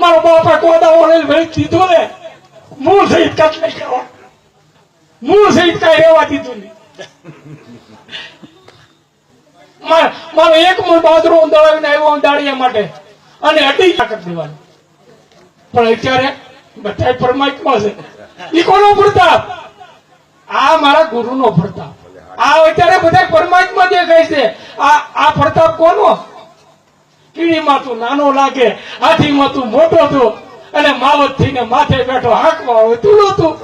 મારો બાપા કોદા ઓળે ભાઈ દીધો ને મૂળ સહિત કાચ નહીં કરવા, મૂળ સહિત કઈ રહેવા દીધું નહીં. મારો એક મૂળ બાજરો દળાવીને આવ્યો દાડિયા માટે અને અઢી તાકાત દેવાનું. પણ અત્યારે બધા પરમાત્મા છે. ઈ કોનો પ્રતાપ? આ મારા ગુરુનો પ્રતાપ. આ અત્યારે બધા પરમાત્મા દેખાય છે. આ પ્રતાપ કોનો? કીડીમાં તું નાનો લાગે, હાથીમાં તું મોટો તું, અને માવત થઈને માથે બેઠો હાંકવા હોય તું તું.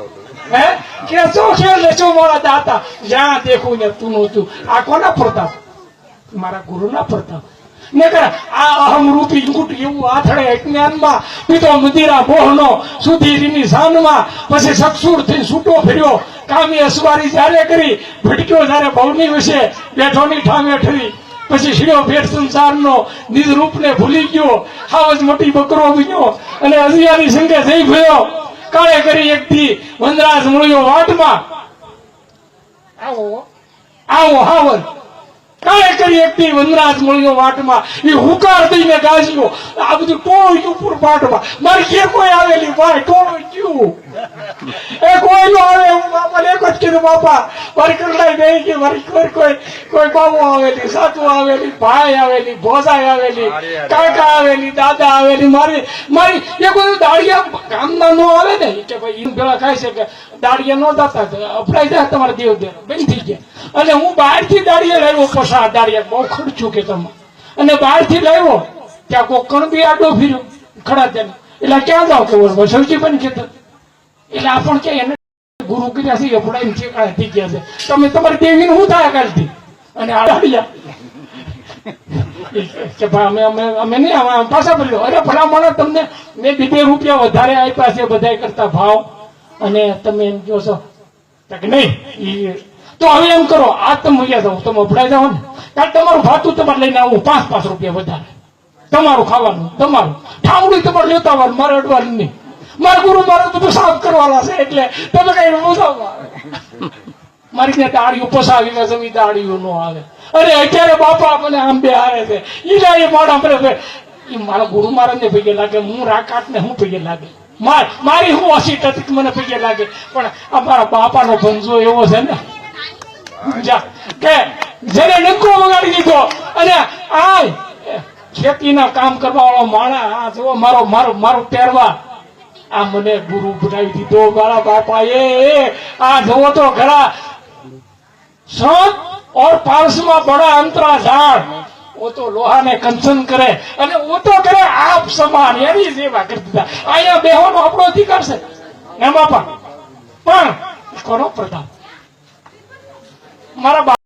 હે કે શું ખેલ શું મારા દાતા જ્યાં દેખું ને તું તું. આ કોના પ્રતાપ? મારા ગુરુના પ્રતાપ. નકર આ અહમ રૂપી ગુટ એવું આથડે અજ્ઞાનમાં પીતો મદિરા મોહનો સુધીરીની સાનમાં પછી સક્ષુર થી છૂટો ફર્યો કામી અસવારી જ્યારે કરી ભટક્યો જ્યારે ભવની વિશે બેઠોની ઠામે ઠરી પછી શીડો ભેટ સંસારનો નિજ રૂપને ભૂલી ગયો હાવજ મોટી બકરો બન્યો અને અજિયાની સંગે જઈ ગયો કાળે કરી એકથી વનરાજ મળ્યો વાટમાં આવો આવો હાવજ કાળે કરી એકથી વનરાજ મળ્યો વાટમાં એ હુકાર દઈને ગાજ્યો આ બધું ટોળું ઉપર પાટમાં મારી કે કોઈ આવેલી ભાઈ ટોળું ગયું એ કોઈ નો આવે હું બાપા એક જ કીધું બાપા મારી કરલાઈ ગઈ કે મારી કોઈ બાબુ આવેલી સાસુ આવેલી ભાઈ આવેલી ભોજાઈ આવેલી કાકા આવેલી દાદા આવેલી મારી એ બધું દાડિયા ગામના નો આવે ને કે ભાઈ ઈન ભેળા ખાય છે કે દાડિયા નો દાતા અપડાઈ જાય તમારા દેવ દેવ બેન થઈ ગયા અને હું બહાર થી દાડિયા લાવ્યો પસા દાડિયા બહુ ખર્ચું કે તમે અને બહાર થી લાવ્યો ત્યાં કોઈ કણ બી આડો ફીર્યો ખડા તેને એટલે ક્યાં જાવ કે સૌજી પણ ખેતર એટલે આપણ કે એને ગુરુ કર્યા છે અપડાઈને ઠેકાણે થઈ ગયા છે તમે તમારી દેવીને શું થાય કાલથી અને આ દાડિયા કે ભાઈ અમે નહીં અમે પાછા પડ્યો અરે ભલા મને તમને મેં 2 રૂપિયા વધારે આપ્યા છે બધા કરતા ભાવ અને તમે એમ કહો છો કે નહીં તો હવે એમ કરો આ તમે ગયા જાઓ તમે અપડાઈ જાઓ ને કારણ તમારું ભાતું તમારે લઈને આવું 5 રૂપિયા વધારે તમારું ખાવાનું તમારું ઠામડું તમારે લેતા આવવાનું મારે અડવાનું નહીં મારા ગુરુ મારે બધું સાફ કરવાના છે એટલે તમે કઈ બોલાવવા મારી ત્યાં દાડીઓ પસાવી ને જમી દાડીઓ નો આવે અરે અત્યારે બાપા મને આમ બે હારે છે ઈ એ મારા મારા ગુરુ મહારાજ ને ભેગે લાગે હું રાકાત ને હું ભેગે લાગે મારી હું અસીટ હતી મને ભેગે લાગે પણ અમારા બાપાનો ભંજો એવો છે ને કે જેને નકો વગાડી દીધો અને આ ખેતીના કામ કરવા વાળો માણા આ જો મારો પહેરવા આ મને ગુરુ બનાવી દીધો મારા બાપા આ જોવો તો ઘણા संत और पारस में बड़ा अंतरा झाड़ वो तो लोहा ने कंचन करे અને वो तो करे आप समान એની સેવા કરતા હતા અહીંયા બેહોનો આપણો અધિકાર છે એમ બાપા પણ કોનો પ્રતાપ મારા